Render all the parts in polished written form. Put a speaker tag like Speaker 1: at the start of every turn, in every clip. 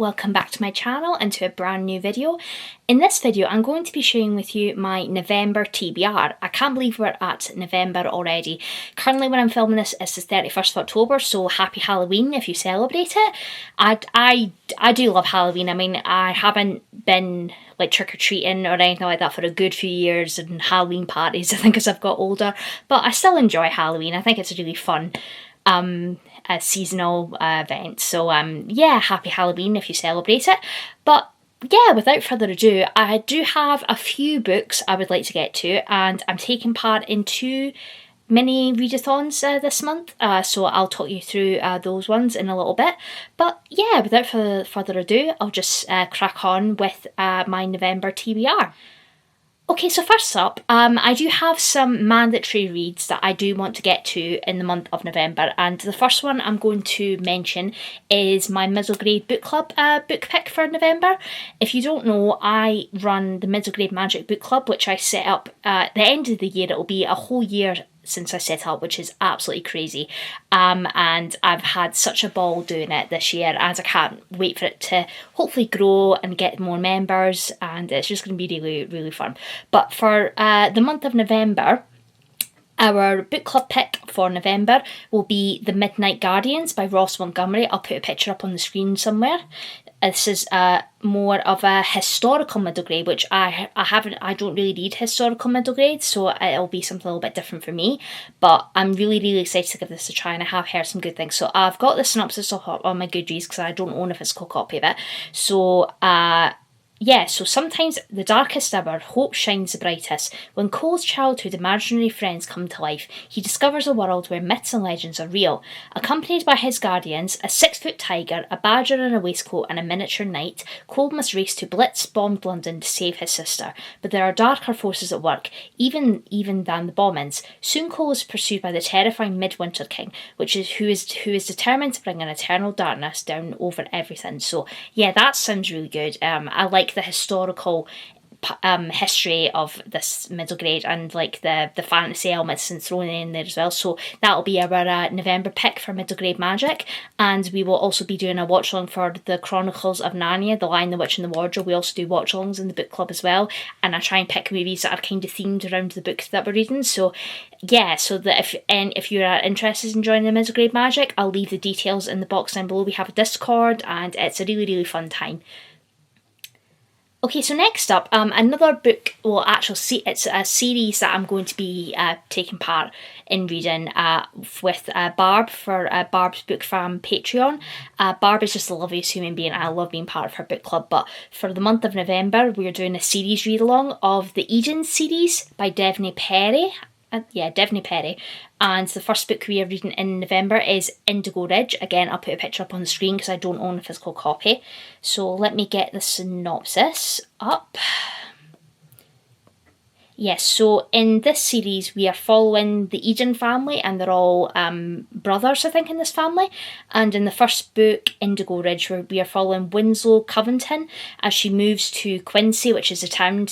Speaker 1: welcome back to my channel and to a brand new video. In this video I'm going to be sharing with you my November TBR. I can't believe we're at November already. Currently when I'm filming this it's the 31st of October, so happy Halloween if you celebrate it. I do love Halloween. I mean, I haven't been like trick-or-treating or anything like that for a good few years and Halloween parties I think as I've got older, but I still enjoy Halloween. I think it's a really fun a seasonal event. So yeah, happy Halloween if you celebrate it. But yeah, without further ado, I do have a few books I would like to get to, and I'm taking part in 2 mini readathons this month, so I'll talk you through those ones in a little bit. But yeah, without further ado, I'll just crack on with my November TBR. Okay, so first up, I do have some mandatory reads that I do want to get to in the month of November, and the first one I'm going to mention is my middle grade book club book pick for November. If you don't know, I run the middle grade magic book club, which I set up at the end of the year. It'll be a whole year since I set up, which is absolutely crazy, and I've had such a ball doing it this year, and I can't wait for it to hopefully grow and get more members, and it's just going to be really, really fun. But for the month of November, our book club pick for November will be The Midnight Guardians by Ross Montgomery. I'll put a picture up on the screen somewhere. This is more of a historical middle grade, which I don't really read historical middle grades, so it'll be something a little bit different for me. But I'm really, really excited to give this a try, and I have heard some good things. So I've got the synopsis on my Goodreads because I don't own a physical copy of it. So yeah, so sometimes the darkest hour, hope shines the brightest. When Cole's childhood imaginary friends come to life, he discovers a world where myths and legends are real. Accompanied by his guardians, a 6-foot tiger, a badger in a waistcoat and a miniature knight, Cole must race to Blitz-bombed London to save his sister. But there are darker forces at work, even than the bombings. Soon Cole is pursued by the terrifying Midwinter King, who is determined to bring an eternal darkness down over everything. So yeah, that sounds really good. I like the historical history of this middle grade, and like the fantasy elements and thrown in there as well. So that'll be our November pick for middle grade magic, and we will also be doing a watch along for the Chronicles of Narnia, The Lion, the Witch and the Wardrobe. We also do watch alongs in the book club as well, and I try and pick movies that are kind of themed around the book that we're reading. So yeah, so that if you are interested in joining the middle grade magic, I'll leave the details in the box down below. We have a Discord and it's a really, really fun time. Okay, so next up, another book, well actually it's a series that I'm going to be taking part in reading with Barb for Barb's Book Farm Patreon. Barb is just the loveliest human being. I love being part of her book club, but for the month of November we're doing a series read along of the Eden series by Devney Perry. Devney Perry. And the first book we are reading in November is Indigo Ridge. Again, I'll put a picture up on the screen because I don't own a physical copy. So let me get the synopsis up. Yes, so in this series we are following the Eden family, and they're all brothers, I think, in this family. And in the first book, Indigo Ridge, we are following Winslow Covington as she moves to Quincy, which is a town,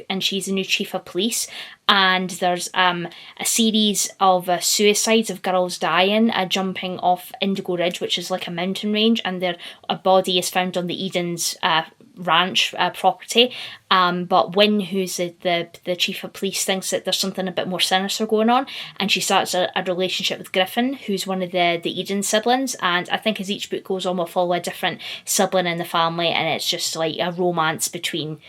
Speaker 1: and she's the new chief of police. And there's a series of suicides of girls dying, jumping off Indigo Ridge, which is like a mountain range, and a body is found on the Eden's ranch property. But Wynne, who's the chief of police, thinks that there's something a bit more sinister going on, and she starts a relationship with Griffin, who's one of the Eden siblings. And I think as each book goes on, we'll follow a different sibling in the family, and it's just like a romance between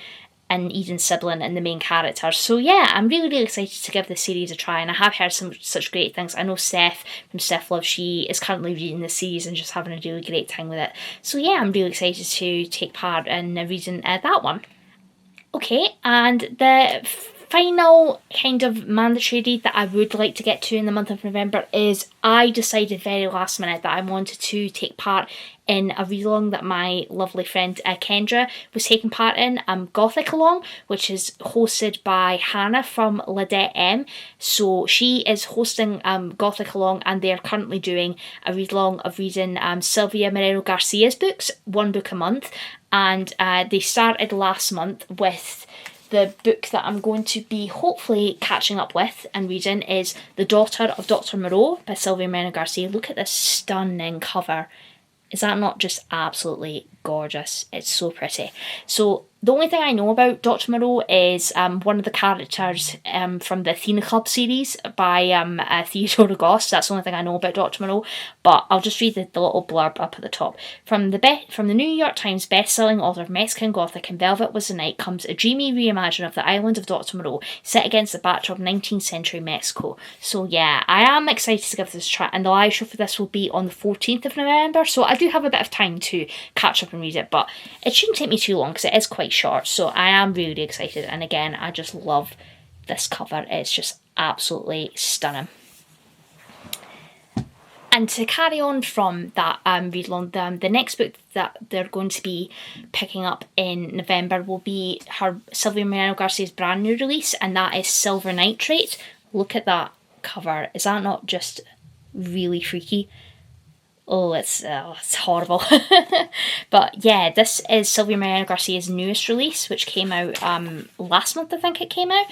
Speaker 1: an Eden sibling and the main character. So yeah, I'm really, really excited to give this series a try, and I have heard such great things. I know Steph from Steph Love, she is currently reading this series and just having a really great time with it. So yeah, I'm really excited to take part in reading that one. Okay, and the final kind of mandatory read that I would like to get to in the month of November is, I decided very last minute that I wanted to take part in a read-along that my lovely friend Kendra was taking part in, Gothic Along, which is hosted by Hannah from Ladette M. So she is hosting Gothic Along, and they are currently doing a read-along of reading Sylvia Moreno Garcia's books, 1 book a month. And they started last month with the book that I'm going to be hopefully catching up with and reading is The Daughter of Dr Maro by Sylvia Moreno Garcia. Look at this stunning cover. Is that not just absolutely gorgeous. It's so pretty. So the only thing I know about Dr Maro is one of the characters from the Athena Club series by Theodora Goss. That's the only thing I know about Dr Maro, but I'll just read the little blurb up at the top. From the New York Times best-selling author of Mexican Gothic and Velvet Was the Night comes a dreamy reimagining of the island of Dr Maro, set against the backdrop of 19th century Mexico. So yeah, I am excited to give this a try, and the live show for this will be on the 14th of November, so I do have a bit of time to catch up and read it, but it shouldn't take me too long because it is quite short, so I am really excited. And again, I just love this cover. It's just absolutely stunning. And to carry on from that read along, the next book that they're going to be picking up in November will be her Sylvia Moreno Garcia's brand new release, and that is Silver Nitrate. Look at that cover. Is that not just really freaky? Oh, it's horrible. But yeah, this is Sylvia Moreno Garcia's newest release, which came out last month, I think it came out.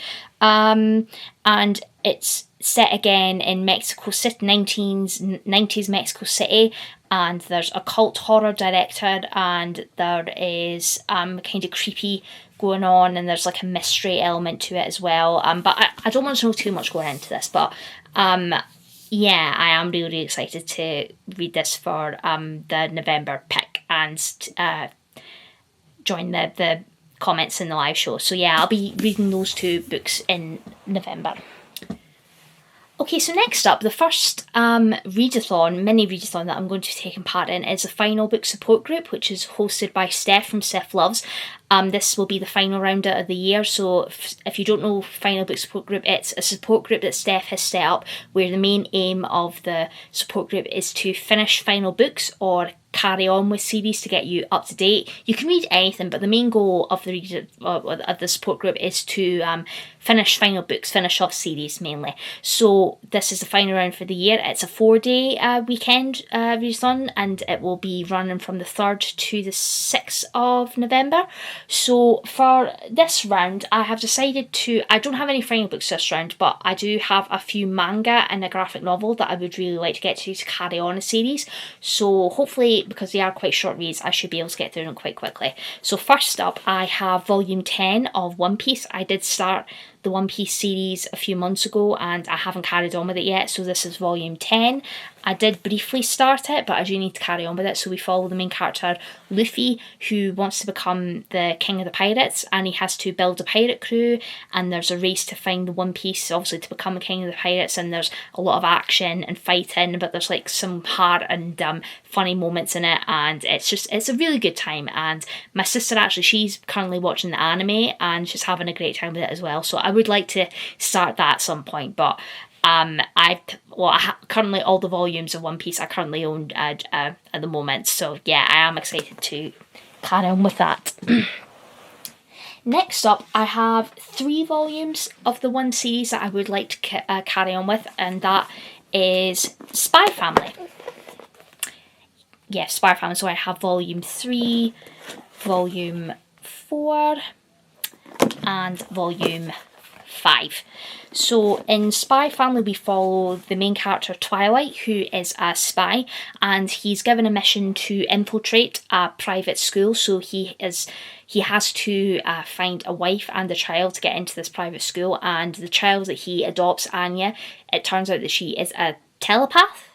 Speaker 1: And it's set again in Mexico City, 90s Mexico City, and there's a cult horror director, and there is kind of creepy going on, and there's like a mystery element to it as well. But I don't want to know too much going into this, but yeah, I am really excited to read this for the November pick and join the comments in the live show. So yeah, I'll be reading those two books in November. Okay, so next up, the first mini readathon that I'm going to be taking part in is the final book support group, which is hosted by Steph from Steph Loves. This will be the final round out of the year, so if you don't know Final Book Support Group, it's a support group that Steph has set up where the main aim of the support group is to finish final books or carry on with series to get you up to date. You can read anything, but the main goal of the support group is to finish final books, finish off series mainly. So this is the final round for the year. It's a 4-day weekend readathon, and it will be running from the 3rd to the 6th of November. So for this round, I have decided I don't have any final books this round, but I do have a few manga and a graphic novel that I would really like to get to carry on a series. So hopefully, because they are quite short reads, I should be able to get through them quite quickly. So first up, I have volume 10 of One Piece. I did start the One Piece series a few months ago and I haven't carried on with it yet, so this is volume 10. I did briefly start it, but I do need to carry on with it. So we follow the main character, Luffy, who wants to become the king of the pirates, and he has to build a pirate crew, and there's a race to find the One Piece, obviously, to become the king of the pirates, and there's a lot of action and fighting, but there's like some heart and funny moments in it, and it's a really good time. And my sister, actually, she's currently watching the anime, and she's having a great time with it as well, so I would like to start that at some point, but currently all the volumes of One Piece I currently own at the moment, so yeah, I am excited to carry on with that. Next up, I have 3 volumes of the one series that I would like to carry on with, and that is Spy Family. Yeah, Spy Family. So I have volume 3, volume 4, and volume 5. So in Spy Family, we follow the main character Twilight, who is a spy, and he's given a mission to infiltrate a private school. So he has to find a wife and a child to get into this private school, and the child that he adopts, Anya, it turns out that she is a telepath.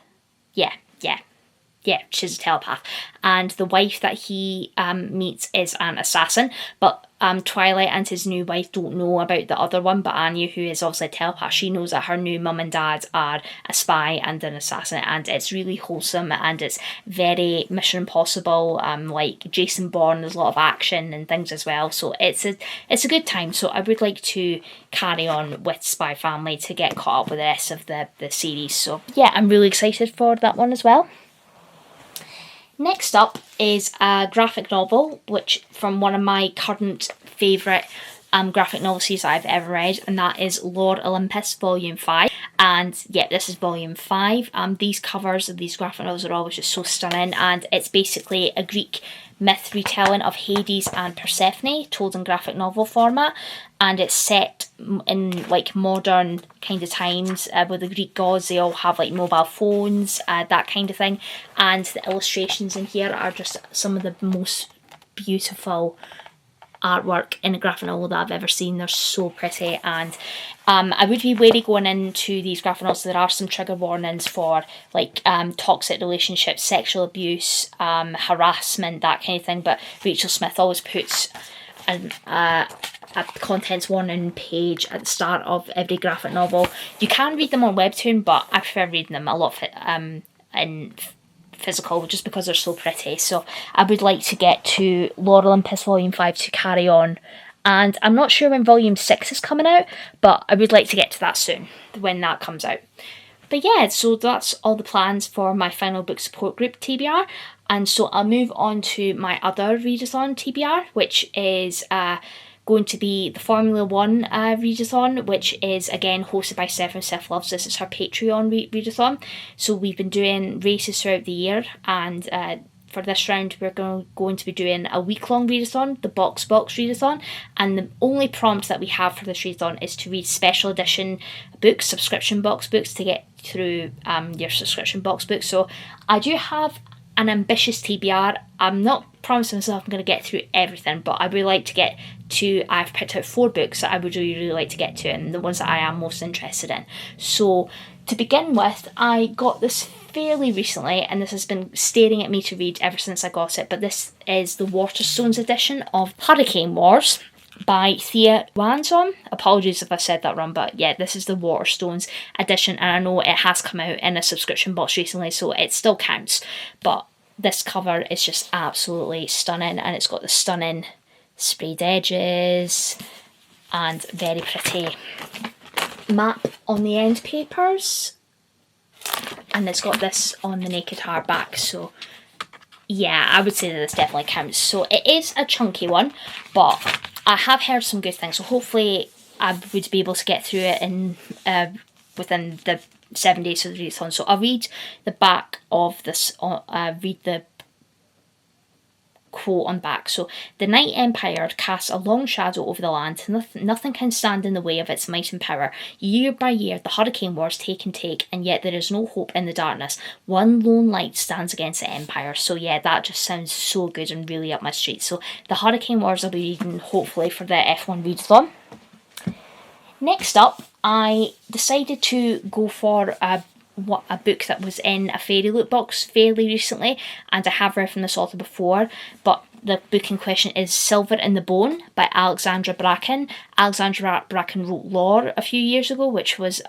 Speaker 1: Yeah, she's a telepath. And the wife that he meets is an assassin, but Twilight and his new wife don't know about the other one, but Anya, who is obviously a telepath, she knows that her new mum and dad are a spy and an assassin, and it's really wholesome, and it's very Mission Impossible, like Jason Bourne. There's a lot of action and things as well, so it's a good time. So I would like to carry on with Spy Family to get caught up with the rest of the series, so yeah, I'm really excited for that one as well. Next up is a graphic novel, which from one of my current favourite graphic novel series that I've ever read, and that is Lord Olympus Volume 5. And yeah, this is Volume 5. These covers of these graphic novels are always just so stunning, and it's basically a Greek myth retelling of Hades and Persephone told in graphic novel format, and it's set in like modern kind of times with the Greek gods. They all have like mobile phones, that kind of thing, and the illustrations in here are just some of the most beautiful artwork in a graphic novel that I've ever seen. They're so pretty, and I would be wary going into these graphic novels. There are some trigger warnings for like toxic relationships, sexual abuse, harassment, that kind of thing, but Rachel Smith always puts a contents warning page at the start of every graphic novel. You can read them on Webtoon, but I prefer reading them a lot in physical just because they're so pretty. So I would like to get to Lord Olympus Volume 5 to carry on, and I'm not sure when Volume 6 is coming out, but I would like to get to that soon when that comes out. But yeah, so that's all the plans for my final book support group TBR, and so I'll move on to my other readathon TBR, which is going to be the Formula 1 readathon, which is again hosted by Steph Loves. This is her Patreon readathon. So we've been doing races throughout the year, and for this round we're going to be doing a week-long readathon, the Box readathon, and the only prompt that we have for this readathon is to read special edition books, subscription box books, to get through your subscription box books. So I do have an ambitious TBR. I'm not promising myself I'm going to get through everything, but I would like to get to, I've picked out 4 books that I would really like to get to, and the ones that I am most interested in. So to begin with, I got this fairly recently, and this has been staring at me to read ever since I got it, but this is the Waterstones edition of Hurricane Wars by Thea Wanson. Apologies if I said that wrong, but yeah, this is the Waterstones edition, and I know it has come out in a subscription box recently, so it still counts, but this cover is just absolutely stunning, and it's got the stunning sprayed edges and very pretty map on the end papers, and it's got this on the naked hardback. So yeah, I would say that this definitely counts. So it is a chunky one, but I have heard some good things, so hopefully I would be able to get through it in within the 7 days of the readathon. So I'll read the back of this, read the quote on back. So, the Night Empire casts a long shadow over the land. Nothing can stand in the way of its might and power. Year by year, the hurricane wars take and take, and yet there is no hope in the darkness. One lone light stands against the empire. So yeah, that just sounds so good and really up my street. So the hurricane wars I'll be reading hopefully for the F1 readathon. Next up, I decided to go for a book that was in a fairy loot box fairly recently, and I have read from this author before, but the book in question is Silver in the Bone by Alexandra Bracken. Alexandra Bracken wrote Lore a few years ago, which was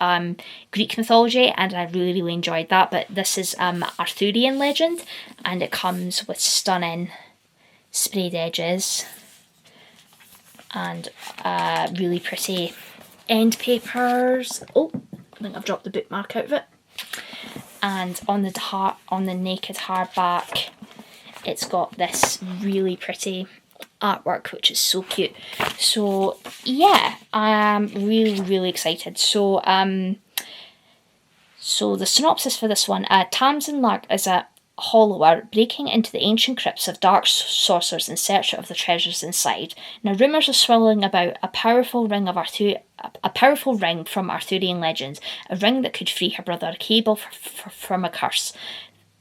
Speaker 1: Greek mythology, and I really enjoyed that, but this is Arthurian legend, and it comes with stunning sprayed edges and really pretty end papers. Oh, I think I've dropped the bookmark out of it. And on the naked hardback, it's got this really pretty artwork, which is so cute. So yeah, I'm really excited. So so the synopsis for this one: Tamsin Lark is a hollower breaking into the ancient crypts of dark sorcerers in search of the treasures inside. Now rumours are swirling about a powerful ring from Arthurian legends, a ring that could free her brother Cable from a curse.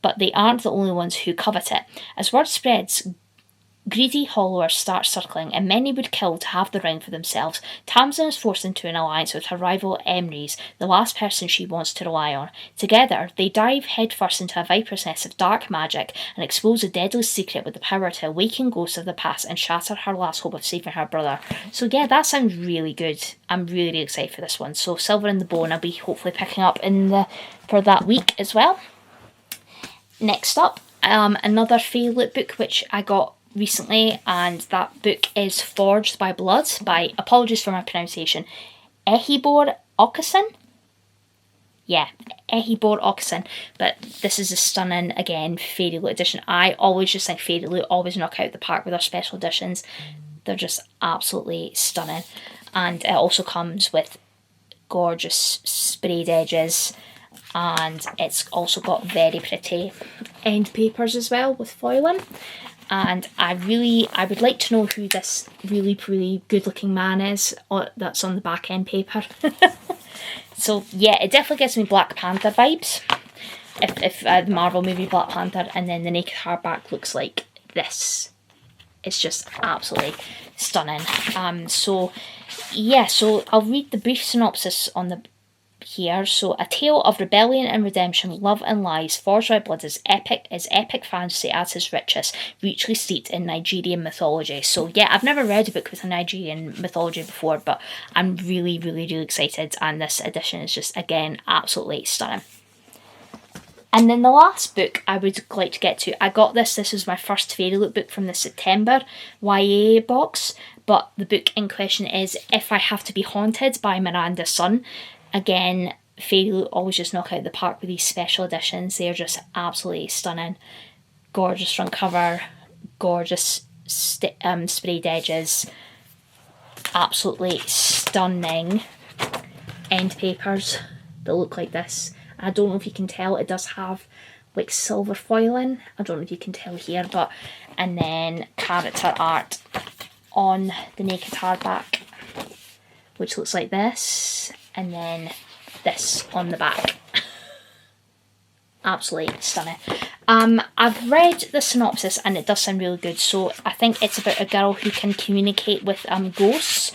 Speaker 1: But they aren't the only ones who covet it. As word spreads, greedy hollowers start circling, and many would kill to have the ring for themselves. Tamsin is forced into an alliance with her rival Emrys, the last person she wants to rely on. Together, they dive headfirst into a viper's nest of dark magic and expose a deadly secret with the power to awaken ghosts of the past and shatter her last hope of saving her brother. So yeah, that sounds really good. I'm really excited for this one. So Silver in the Bone, I'll be hopefully picking up for that week as well. Next up, another fairy loot book which I got recently, and that book is Forged by Blood by, apologies for my pronunciation, Ehibor Okasan. Yeah, Ehibor Okasan. But this is a stunning, again, fairy loot edition. I always just think fairy loot always knock out the park with their special editions. They're just absolutely stunning. And it also comes with gorgeous sprayed edges, and it's also got very pretty end papers as well with foiling. And I would like to know who this really good looking man is that's on the back end paper. So yeah, it definitely gives me Black Panther vibes, if the Marvel movie Black Panther. And then the naked hardback looks like this. It's just absolutely stunning. So yeah, so I'll read the brief synopsis on the here. So, a tale of rebellion and redemption, love and lies, Forged by Blood is epic fantasy at its richest, richly steeped in Nigerian mythology. So yeah, I've never read a book with a Nigerian mythology before, but I'm really excited, and this edition is just, again, absolutely stunning. And then the last book I would like to get to, I got this was my first Fairy Loot book from the September YA box, but the book in question is If I Have to Be Haunted by Miranda Sun. Again, Fairy Loot always just knock out the park with these special editions. They're just absolutely stunning. Gorgeous front cover, gorgeous sprayed edges, absolutely stunning end papers that look like this. I don't know if you can tell, it does have like silver foiling. I don't know if you can tell here, but and then character art on the naked hardback, which looks like this, and then this on the back. Absolutely stunning. I've read the synopsis and it does sound really good. So I think it's about a girl who can communicate with ghosts,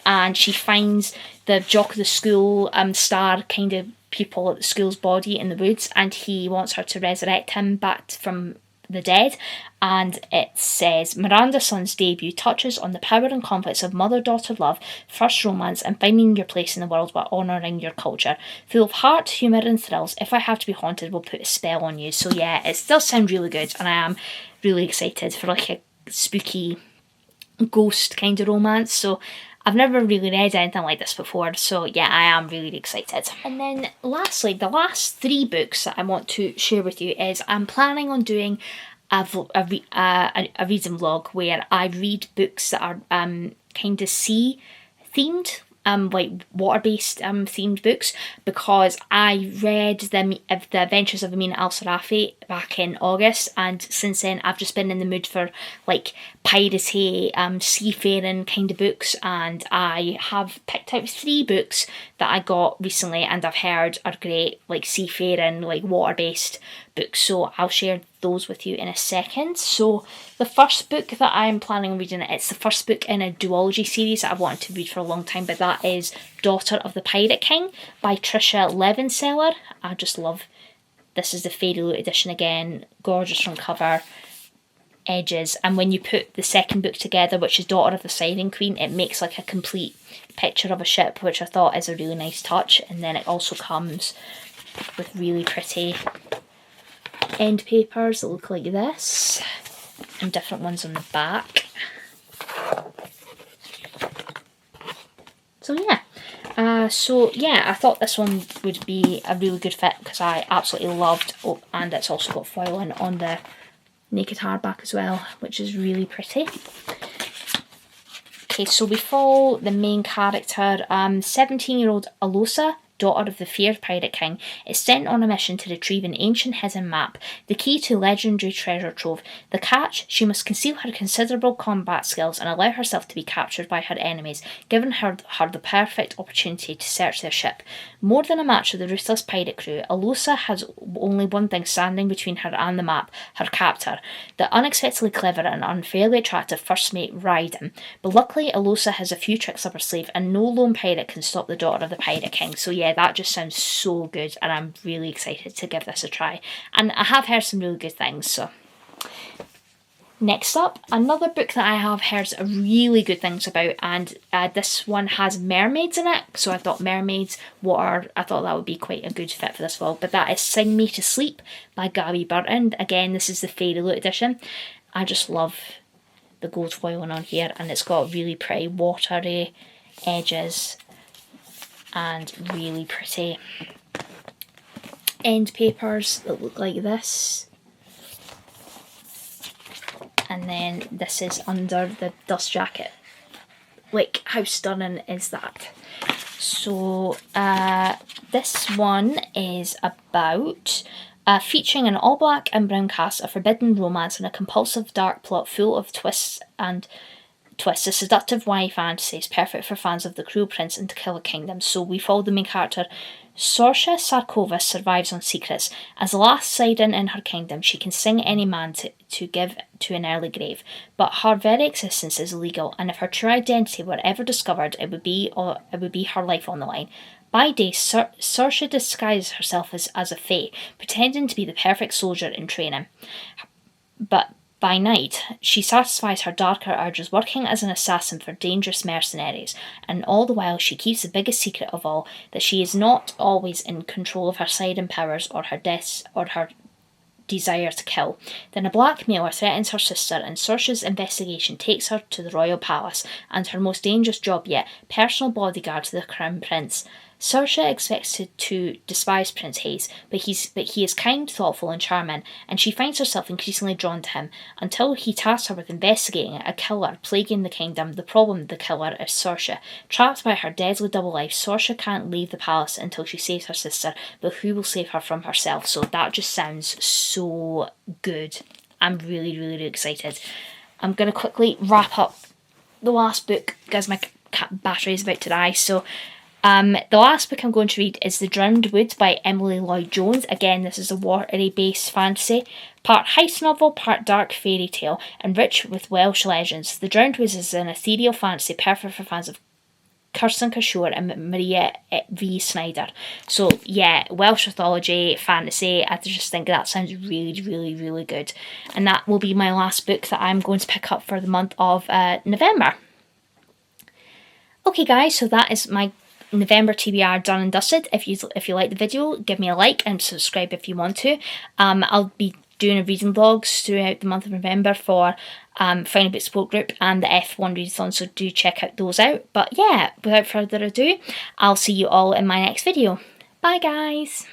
Speaker 1: and she finds the jock of the school star kind of pupil at the school's body in the woods, and he wants her to resurrect him back from the dead. And it says, Miranda Sun's debut touches on the power and conflicts of mother-daughter love, first romance, and finding your place in the world while honouring your culture. Full of heart, humour and thrills, If I Have to Be Haunted will put a spell on you. So yeah, it does sound really good, and I am really excited for like a spooky ghost kind of romance. So I've never really read anything like this before, so yeah, I am really excited. And then lastly, the last 3 books that I want to share with you is I'm planning on doing a reading vlog where I read books that are kind of sea themed, like water-based themed books, because I read the Adventures of Amin al-Sarafi back in August, and since then I've just been in the mood for like piratey, seafaring kind of books, and I have picked out 3 books that I got recently and I've heard are great, like seafaring, like water-based books, so I'll share those with you in a second. So the first book that I'm planning on reading, it's the first book in a duology series that I've wanted to read for a long time, but that is Daughter of the Pirate King by Tricia Levenseller. I just love, this is the Fairy Loot edition again, gorgeous front cover, edges, and when you put the second book together, which is Daughter of the Siren Queen, it makes like a complete picture of a ship, which I thought is a really nice touch. And then it also comes with really pretty end papers that look like this, and different ones on the back. So yeah, I thought this one would be a really good fit because I absolutely loved, and it's also got foiling on the naked hardback as well, which is really pretty. Okay, so we follow the main character, 17-year-old Alosa, daughter of the feared Pirate King, is sent on a mission to retrieve an ancient hidden map, the key to legendary treasure trove. The catch, she must conceal her considerable combat skills and allow herself to be captured by her enemies, giving her the perfect opportunity to search their ship. More than a match with the ruthless pirate crew, Alosa has only one thing standing between her and the map, her captor, the unexpectedly clever and unfairly attractive first mate Raiden. But luckily, Alosa has a few tricks up her sleeve, and no lone pirate can stop the daughter of the Pirate King. So yeah, that just sounds so good, and I'm really excited to give this a try. And I have heard some really good things, so. Next up, another book that I have heard really good things about, and this one has mermaids in it, so I thought mermaids, water, I thought that would be quite a good fit for this vlog, but that is Sing Me to Sleep by Gabby Burton. Again, this is the Fairy Loot edition. I just love the gold foiling on here, and it's got really pretty watery edges and really pretty end papers that look like this. And then this is under the dust jacket like, how stunning is that? So this one is about featuring an all black and brown cast, a forbidden romance, and a compulsive dark plot full of twists. A seductive YA fantasy is perfect for fans of The Cruel Prince and To Kill a Kingdom. So we follow the main character. Sorsha Sarkovas survives on secrets. As the last Sidon in her kingdom, she can sing any man to give to an early grave. But her very existence is illegal, and if her true identity were ever discovered, it would be her life on the line. By day, Sorsha disguises herself as a fae, pretending to be the perfect soldier in training. But by night, she satisfies her darker urges, working as an assassin for dangerous mercenaries, and all the while she keeps the biggest secret of all, that she is not always in control of her Sidon powers or her desire to kill. Then a blackmailer threatens her sister, and Sorsha's investigation takes her to the royal palace, and her most dangerous job yet, personal bodyguard to the crown prince. Sorsha expects to despise Prince Hayes, but he is kind, thoughtful, and charming, and she finds herself increasingly drawn to him, until he tasks her with investigating a killer plaguing the kingdom. The problem with the killer is Sorsha. Trapped by her deadly double life, Sorsha can't leave the palace until she saves her sister, but who will save her from herself? So that just sounds so good. I'm really, really, really excited. I'm going to quickly wrap up the last book, because my battery is about to die, so the last book I'm going to read is The Drowned Woods by Emily Lloyd-Jones. Again, this is a watery-based fantasy, part heist novel, part dark fairy tale, and rich with Welsh legends. The Drowned Woods is an ethereal fantasy perfect for fans of Kirsten Cashore and Maria V. Snyder. So yeah, Welsh mythology, fantasy, I just think that sounds really, really, really good. And that will be my last book that I'm going to pick up for the month of November. Okay guys, so that is my November TBR done and dusted. If you like the video, give me a like and subscribe if you want to. I'll be doing a reading vlogs throughout the month of November for Final Book Support Group and the F1 readathon, so do check out those out. But yeah, without further ado, I'll see you all in my next video. Bye guys!